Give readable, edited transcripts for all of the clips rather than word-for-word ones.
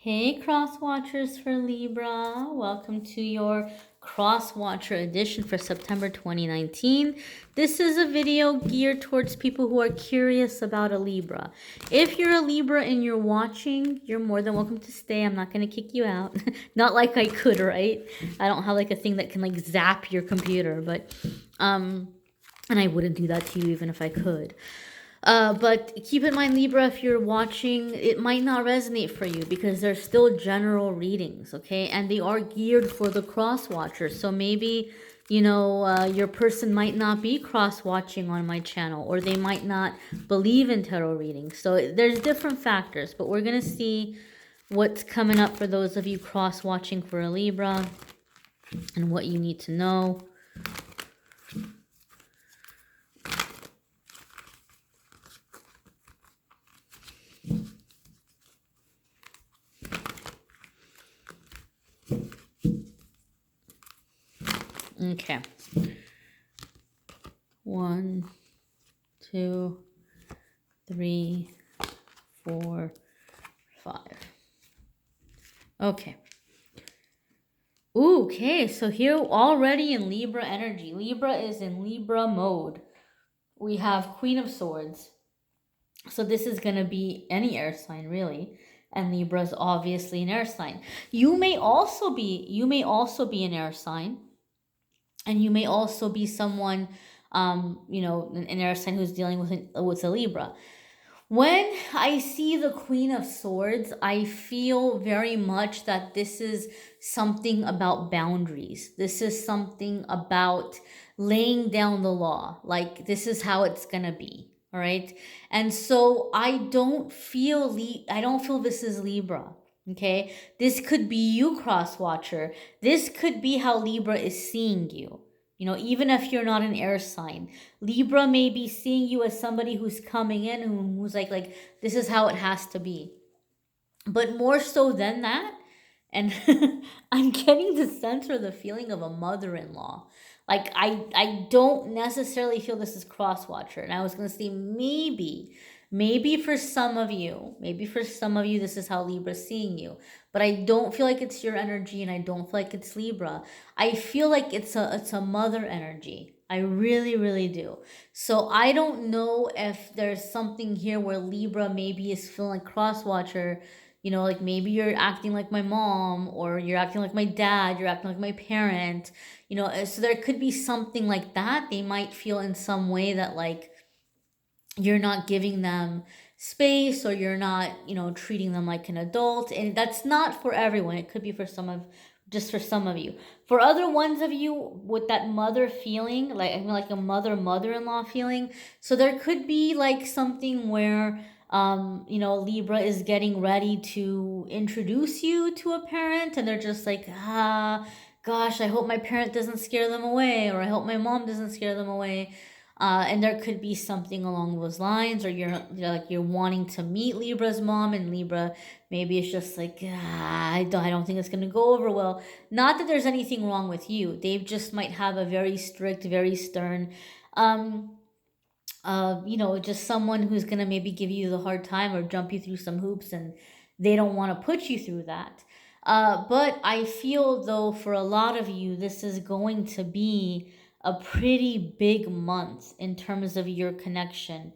Hey Crosswatchers for Libra, welcome to your Crosswatcher edition for September 2019. This is a video geared towards people who are curious about a Libra. If you're a Libra and you're watching, you're more than welcome to stay. I'm not going to kick you out. Not like I could, right? I don't have like a thing that can like zap your computer, but and I wouldn't do that to you even if I could. But keep in mind, Libra, if you're watching, it might not resonate for you because they're still general readings, okay? And they are geared for the cross-watchers. So maybe, your person might not be cross-watching on my channel, or they might not believe in tarot readings. So there's different factors, but we're going to see what's coming up for those of you cross-watching for a Libra and what you need to know. Okay. 1, 2, 3, 4, 5. Okay. Okay, so here already in Libra energy. Libra is in Libra mode. We have Queen of Swords. So this is going to be any air sign, really. And Libra is obviously an air sign. You may also be an air sign. And you may also be someone, an air sign who's dealing with a Libra. When I see the Queen of Swords, I feel very much that this is something about boundaries. This is something about laying down the law. Like, this is how it's going to be. All right. And so I don't feel this is Libra. Okay. This could be you, Crosswatcher. This could be how Libra is seeing you. Even if you're not an air sign, Libra may be seeing you as somebody who's coming in, who's like, this is how it has to be. But more so than that, and I'm getting the sense or the feeling of a mother-in-law. Like, I don't necessarily feel this is Crosswatcher. And I was going to say maybe for some of you, this is how Libra's seeing you. But I don't feel like it's your energy, and I don't feel like it's Libra. I feel like it's a mother energy. I really, really do. So I don't know if there's something here where Libra maybe is feeling like Crosswatcher. Like maybe you're acting like my mom, or you're acting like my dad, you're acting like my parent, so there could be something like that. They might feel in some way that like you're not giving them space, or you're not, treating them like an adult. And that's not for everyone. It could be for some of you. For other ones of you with that mother feeling, like a mother-in-law feeling. So there could be like something where Libra is getting ready to introduce you to a parent, and they're just like, gosh, I hope my parent doesn't scare them away, or I hope my mom doesn't scare them away. And there could be something along those lines, or you're wanting to meet Libra's mom, and Libra maybe it's just like, I don't think it's gonna go over well. Not that there's anything wrong with you. They just might have a very strict, very stern, just someone who's gonna maybe give you the hard time or jump you through some hoops, and they don't want to put you through that. But I feel though for a lot of you, this is going to be a pretty big month in terms of your connection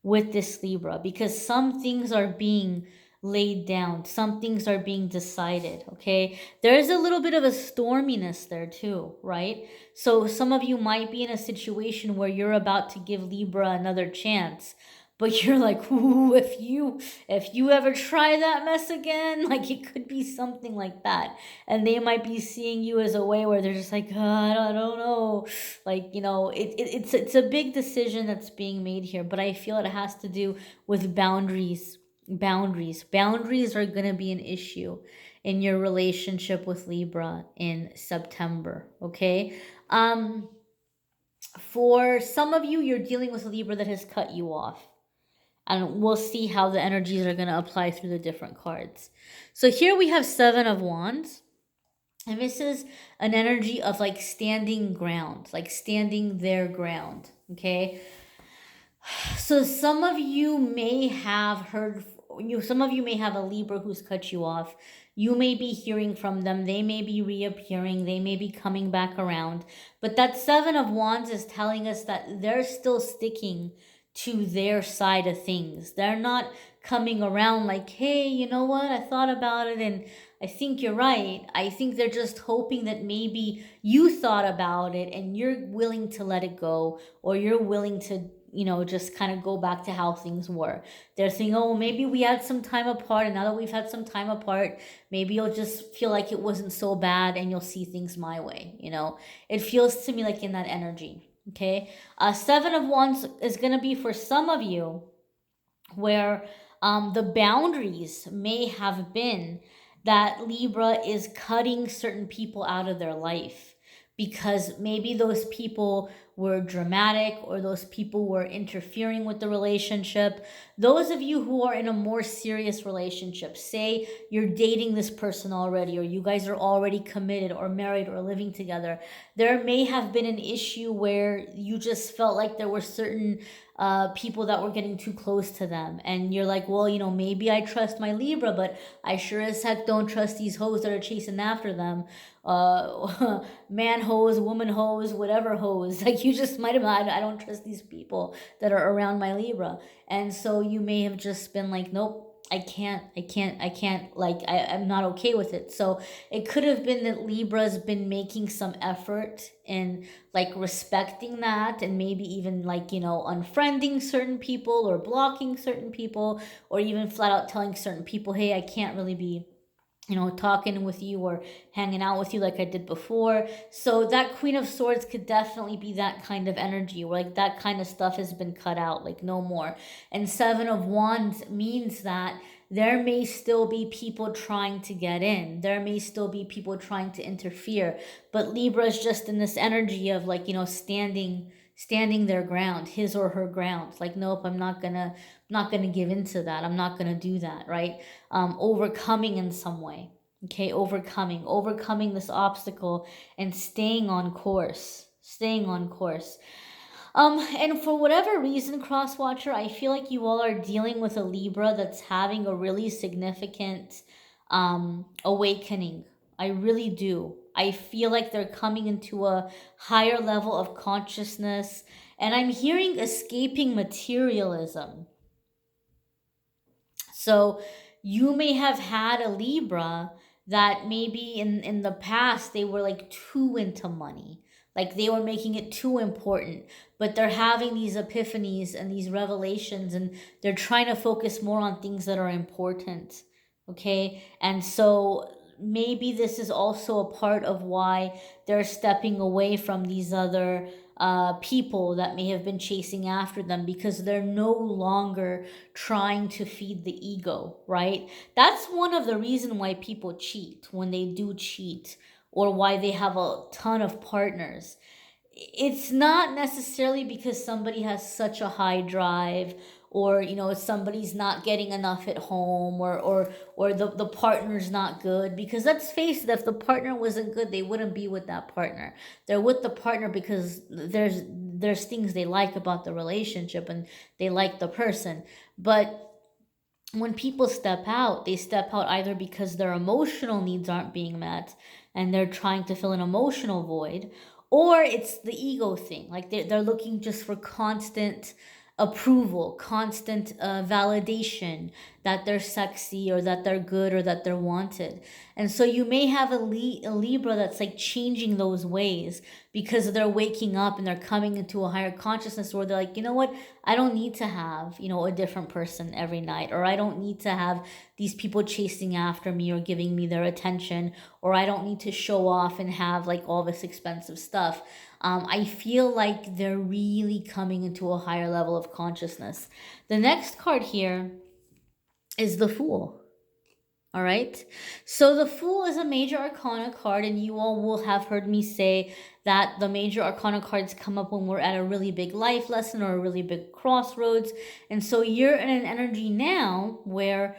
with this Libra, because some things are being laid down, some things are being decided. Okay, there's a little bit of a storminess there too, right? So some of you might be in a situation where you're about to give Libra another chance, but you're like, ooh, if you ever try that mess again, like it could be something like that. And they might be seeing you as a way where they're just like, I don't know. Like, it's a big decision that's being made here, but I feel it has to do with boundaries. Boundaries are going to be an issue in your relationship with Libra in September. Okay. For some of you, you're dealing with a Libra that has cut you off. And we'll see how the energies are going to apply through the different cards. So here we have 7 of Wands. And this is an energy of like standing ground, like standing their ground. Okay. So some of you may have heard some of you may have a Libra who's cut you off. You may be hearing from them. They may be reappearing. They may be coming back around. But that Seven of Wands is telling us that they're still sticking to their side of things. They're not coming around like, hey, you know what? I thought about it and I think you're right. I think they're just hoping that maybe you thought about it and you're willing to let it go, or you're willing to, just kind of go back to how things were. They're saying, oh, maybe we had some time apart, and now that we've had some time apart, maybe you'll just feel like it wasn't so bad and you'll see things my way. It feels to me like in that energy. Okay. Seven of Wands is going to be for some of you where the boundaries may have been that Libra is cutting certain people out of their life because maybe those people were dramatic, or those people were interfering with the relationship. Those of you who are in a more serious relationship, say you're dating this person already, or you guys are already committed or married or living together, there may have been an issue where you just felt like there were certain people that were getting too close to them, and you're like, well, maybe I trust my Libra, but I sure as heck don't trust these hoes that are chasing after them. Man hoes, woman hoes, whatever hoes. Like, you just might have, I don't trust these people that are around my Libra. And so you may have just been like, nope, I can't, like, I'm not okay with it. So it could have been that Libra's been making some effort in like respecting that, and maybe even like, unfriending certain people or blocking certain people, or even flat out telling certain people, hey, I can't really be talking with you or hanging out with you like I did before. So that Queen of Swords could definitely be that kind of energy, where like that kind of stuff has been cut out, like no more. And Seven of Wands means that there may still be people trying to get in. There may still be people trying to interfere. But Libra is just in this energy of like, standing their ground, his or her ground. Like, nope, I'm not gonna give into that. I'm not gonna do that, right? Overcoming in some way. Okay, overcoming this obstacle and staying on course. And for whatever reason, Crosswatcher, I feel like you all are dealing with a Libra that's having a really significant awakening. I really do. I feel like they're coming into a higher level of consciousness, and I'm hearing escaping materialism. So you may have had a Libra that maybe in the past they were like too into money. Like they were making it too important, but they're having these epiphanies and these revelations, and they're trying to focus more on things that are important. Okay. And so maybe this is also a part of why they're stepping away from these other people that may have been chasing after them, because they're no longer trying to feed the ego, right? That's one of the reasons why people cheat when they do cheat, or why they have a ton of partners. It's not necessarily because somebody has such a high drive, or somebody's not getting enough at home, or the partner's not good. Because let's face it, if the partner wasn't good, they wouldn't be with that partner. They're with the partner because there's things they like about the relationship, and they like the person. But when people step out, they step out either because their emotional needs aren't being met and they're trying to fill an emotional void, or it's the ego thing. Like they're looking just for constant approval, constant validation that they're sexy, or that they're good, or that they're wanted. And so you may have a Libra that's like changing those ways, because they're waking up and they're coming into a higher consciousness, where they're like, you know what, I don't need to have a different person every night, or I don't need to have these people chasing after me or giving me their attention, or I don't need to show off and have like all this expensive stuff. I feel like they're really coming into a higher level of consciousness. The next card here is the Fool. All right. So the Fool is a major arcana card, and you all will have heard me say that the major arcana cards come up when we're at a really big life lesson or a really big crossroads. And so you're in an energy now where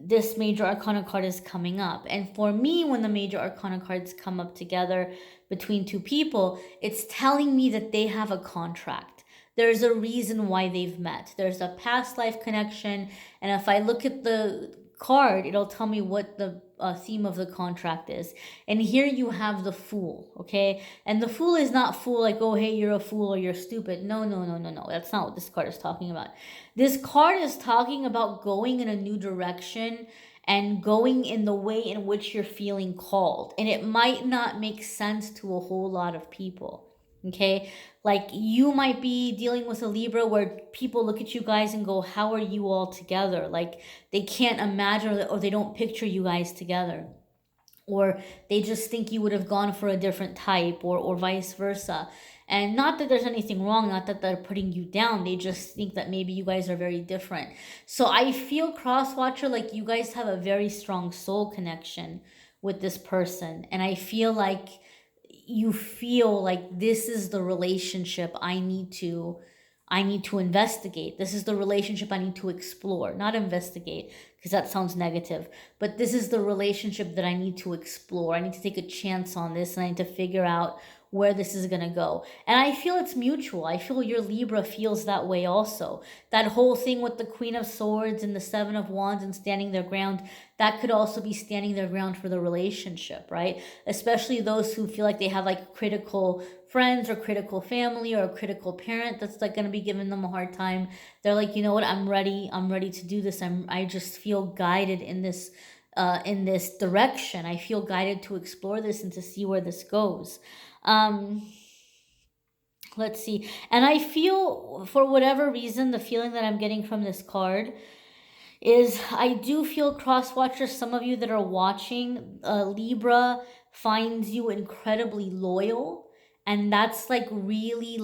this major arcana card is coming up. And for me, when the major arcana cards come up together between two people, it's telling me that they have a contract. There's a reason why they've met. There's a past life connection. And if I look at the card, it'll tell me what the theme of the contract is. And here you have the Fool, okay? And the Fool is not fool like, oh, hey, you're a fool or you're stupid. No, no, no, no, no. That's not what this card is talking about. This card is talking about going in a new direction and going in the way in which you're feeling called. And it might not make sense to a whole lot of people. Okay, like you might be dealing with a Libra where people look at you guys and go, how are you all together? Like they can't imagine, or they don't picture you guys together, or they just think you would have gone for a different type, or vice versa. And not that there's anything wrong, not that they're putting you down, they just think that maybe you guys are very different. So I feel, Crosswatcher, like you guys have a very strong soul connection with this person. And I feel like you feel like this is the relationship I need to investigate. This is the relationship I need to explore, not investigate, because that sounds negative. But this is the relationship that I need to explore. I need to take a chance on this, and I need to figure out where this is going to go. And I feel it's mutual. I feel your Libra feels that way also. That whole thing with the Queen of Swords and the Seven of Wands and standing their ground, that could also be standing their ground for the relationship, right? Especially those who feel like they have like critical friends or critical family or a critical parent that's like going to be giving them a hard time. They're like, you know what, I'm ready to do this. I just feel guided in this direction. I feel guided to explore this and to see where this goes. Let's see. And I feel, for whatever reason, the feeling that I'm getting from this card is I do feel, Crosswatchers, some of you that are watching, Libra finds you incredibly loyal. And that's like really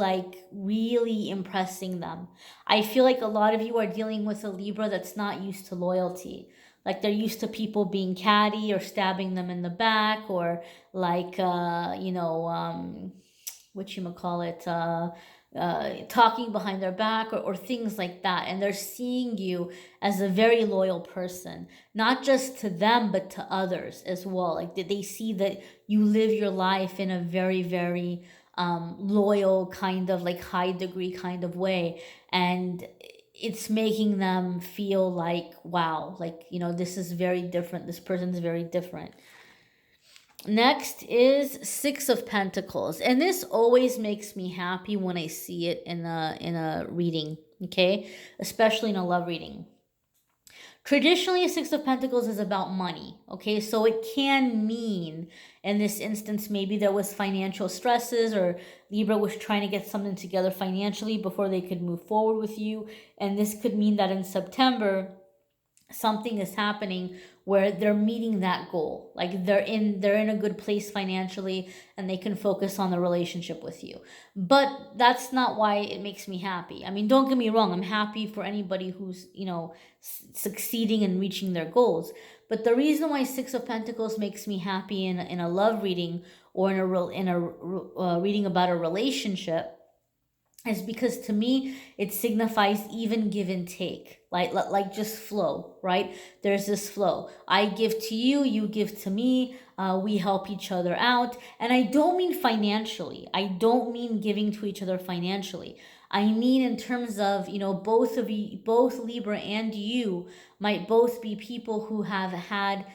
impressing them. I feel like a lot of you are dealing with a Libra that's not used to loyalty. Like they're used to people being catty or stabbing them in the back, or like, talking behind their back, or things like that. And they're seeing you as a very loyal person, not just to them, but to others as well. Like they see that you live your life in a very, very loyal kind of like high degree kind of way. And it's making them feel like, wow, like, this is very different. This person is very different. Next is Six of Pentacles. And this always makes me happy when I see it in a reading, okay? Especially in a love reading. Traditionally, a Six of Pentacles is about money, okay? So it can mean, in this instance, maybe there was financial stresses, or Libra was trying to get something together financially before they could move forward with you. And this could mean that in September, something is happening where they're meeting that goal. Like they're in a good place financially, and they can focus on the relationship with you. But that's not why it makes me happy. I mean, don't get me wrong, I'm happy for anybody who's, succeeding and reaching their goals. But the reason why Six of Pentacles makes me happy in a love reading, or in a reading about a relationship, is because to me it signifies even give and take, like just flow, right? There's this flow. I give to you, you give to me, we help each other out. And I don't mean financially. I don't mean giving to each other financially. I mean in terms of, both of you, both Libra and you might both be people who have had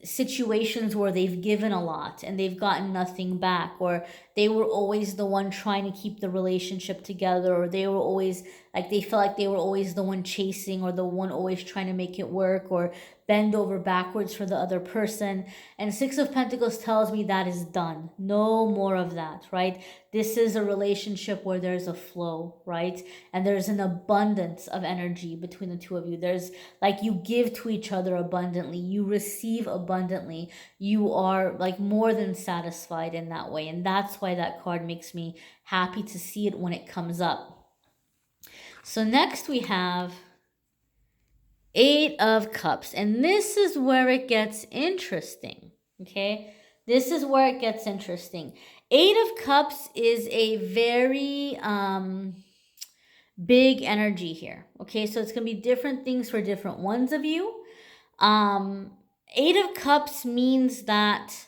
situations where they've given a lot and they've gotten nothing back, or they were always the one trying to keep the relationship together, or they were always like, they felt like they were always the one chasing, or the one always trying to make it work, or bend over backwards for the other person. And Six of Pentacles tells me that is done. No more of that, right? This is a relationship where there's a flow, right? And there's an abundance of energy between the two of you. There's like, you give to each other abundantly, you receive abundantly, you are like more than satisfied in that way. And that's why that card makes me happy to see it when it comes up. So next we have Eight of Cups, and this is where it gets interesting, okay? This is where it gets interesting. Eight of Cups is a very big energy here, okay? So it's going to be different things for different ones of you. Eight of Cups means that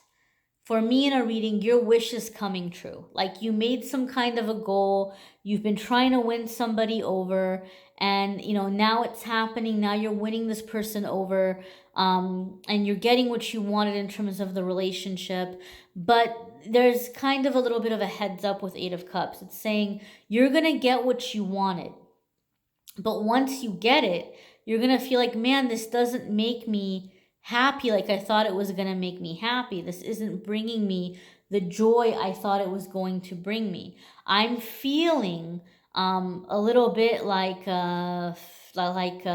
for me in a reading, your wish is coming true. Like you made some kind of a goal, you've been trying to win somebody over, and now it's happening. Now you're winning this person over, and you're getting what you wanted in terms of the relationship. But there's kind of a little bit of a heads up with Eight of Cups. It's saying you're gonna get what you wanted, but once you get it, you're gonna feel like, man, this doesn't make me happy like I thought it was gonna make me happy. This isn't bringing me the joy I thought it was going to bring me. I'm feeling a little bit like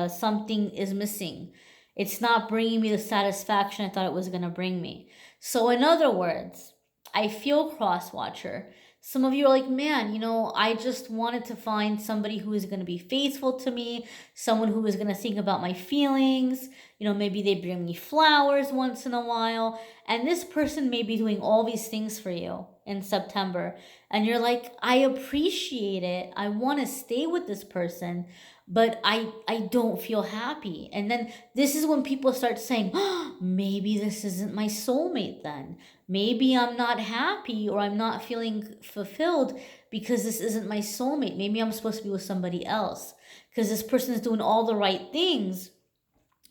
something is missing. It's not bringing me the satisfaction I thought it was gonna bring me. So in other words, I feel, Crosswatcher, some of you are like, man, I just wanted to find somebody who is going to be faithful to me, someone who is going to think about my feelings. Maybe they bring me flowers once in a while. And this person may be doing all these things for you in September. And you're like, I appreciate it. I want to stay with this person, but I don't feel happy. And then this is when people start saying, oh, maybe this isn't my soulmate then. Maybe I'm not happy or I'm not feeling fulfilled because this isn't my soulmate. Maybe I'm supposed to be with somebody else because this person is doing all the right things,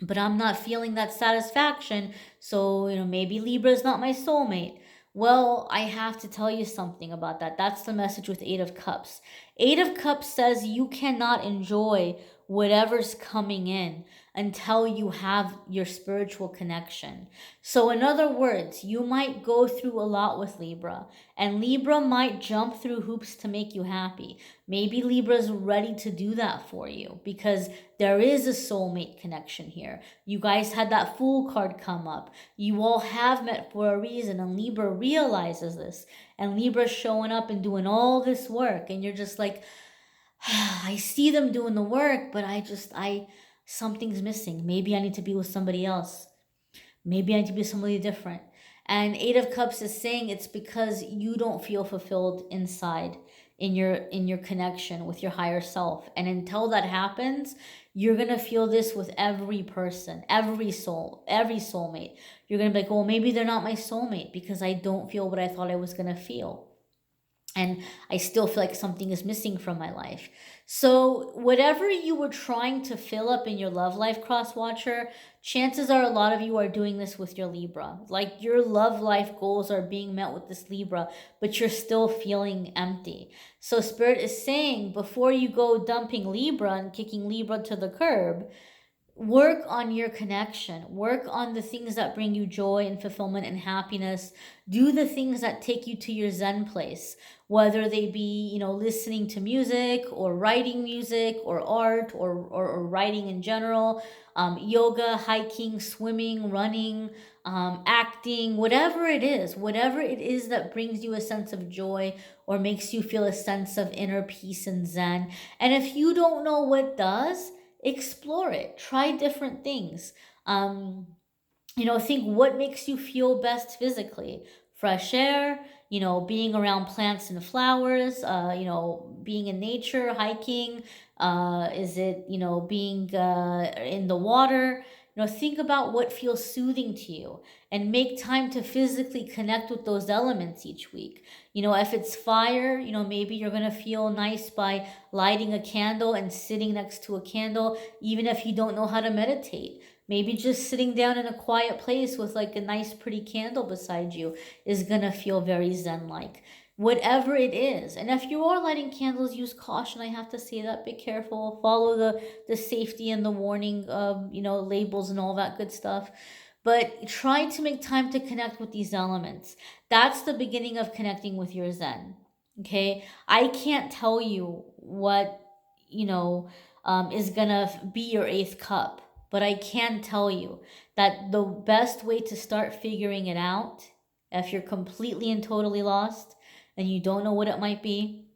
but I'm not feeling that satisfaction. So, maybe Libra is not my soulmate. Well, I have to tell you something about that. That's the message with Eight of Cups. Eight of Cups says you cannot enjoy whatever's coming in until you have your spiritual connection. So in other words, you might go through a lot with Libra, and Libra might jump through hoops to make you happy. Maybe Libra's ready to do that for you because there is a soulmate connection here. You guys had that Fool card come up. You all have met for a reason, and Libra realizes this. And Libra's showing up and doing all this work, and you're just like, I see them doing the work, but something's missing. Maybe I need to be with somebody else. Maybe I need to be somebody different. And Eight of Cups is saying it's because you don't feel fulfilled inside in your connection with your higher self. And until that happens, you're going to feel this with every person, every soulmate. You're going to be like, well, maybe they're not my soulmate because I don't feel what I thought I was going to feel. And I still feel like something is missing from my life. So whatever you were trying to fill up in your love life, Crosswatcher, chances are a lot of you are doing this with your Libra. Like your love life goals are being met with this Libra, but you're still feeling empty. So Spirit is saying, before you go dumping Libra and kicking Libra to the curb, work on your connection. Work on the things that bring you joy and fulfillment and happiness. Do the things that take you to your Zen place, whether they be, listening to music or writing music or art or writing in general, yoga, hiking, swimming, running, acting, whatever it is that brings you a sense of joy or makes you feel a sense of inner peace and Zen. And if you don't know what does, explore it. Try different things. Think what makes you feel best physically. Fresh air, being around plants and flowers, being in nature, hiking. Is it, being in the water? Think about what feels soothing to you and make time to physically connect with those elements each week. If it's fire, maybe you're going to feel nice by lighting a candle and sitting next to a candle, even if you don't know how to meditate. Maybe just sitting down in a quiet place with like a nice pretty candle beside you is going to feel very Zen-like. Whatever it is. And if you are lighting candles, use caution. I have to say that. Be careful. Follow the safety and the warning labels and all that good stuff. But try to make time to connect with these elements. That's the beginning of connecting with your Zen. Okay? I can't tell you what, is going to be your eighth cup. But I can tell you that the best way to start figuring it out, if you're completely and totally lost and you don't know what it might be,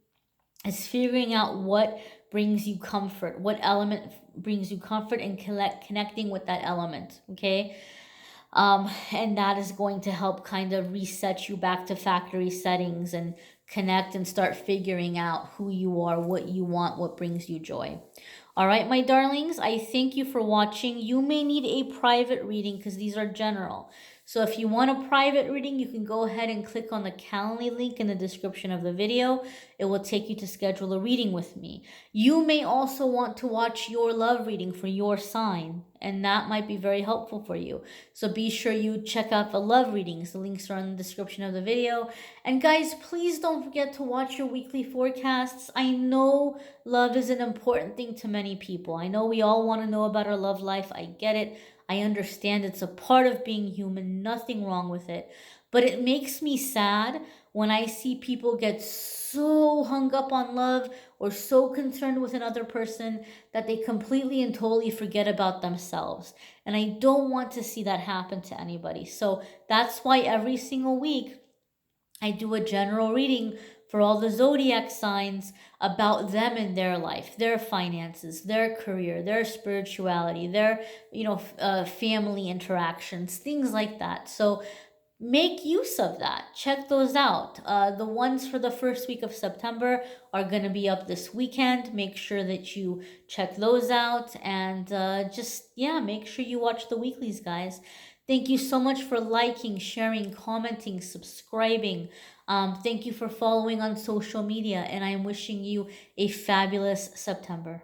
is figuring out what brings you comfort, what element brings you comfort, and connecting with that element, okay? And that is going to help kind of reset you back to factory settings and connect and start figuring out who you are, what you want, what brings you joy. All right, my darlings, I thank you for watching. You may need a private reading because these are general. So if you want a private reading, you can go ahead and click on the Calendly link in the description of the video. It will take you to schedule a reading with me. You may also want to watch your love reading for your sign, and that might be very helpful for you. So be sure you check out the love readings. The links are in the description of the video. And guys, please don't forget to watch your weekly forecasts. I know love is an important thing to many people. I know we all want to know about our love life. I get it. I understand it's a part of being human, nothing wrong with it. But it makes me sad when I see people get so hung up on love or so concerned with another person that they completely and totally forget about themselves. And I don't want to see that happen to anybody. So that's why every single week I do a general reading for all the zodiac signs about them in their life, their finances, their career, their spirituality, their family interactions, things like that. So make use of that. Check those out. The ones for the first week of September are going to be up this weekend. Make sure that you check those out, and make sure you watch the weeklies, guys. Thank you so much for liking, sharing, commenting, subscribing. Thank you for following on social media, and I am wishing you a fabulous September.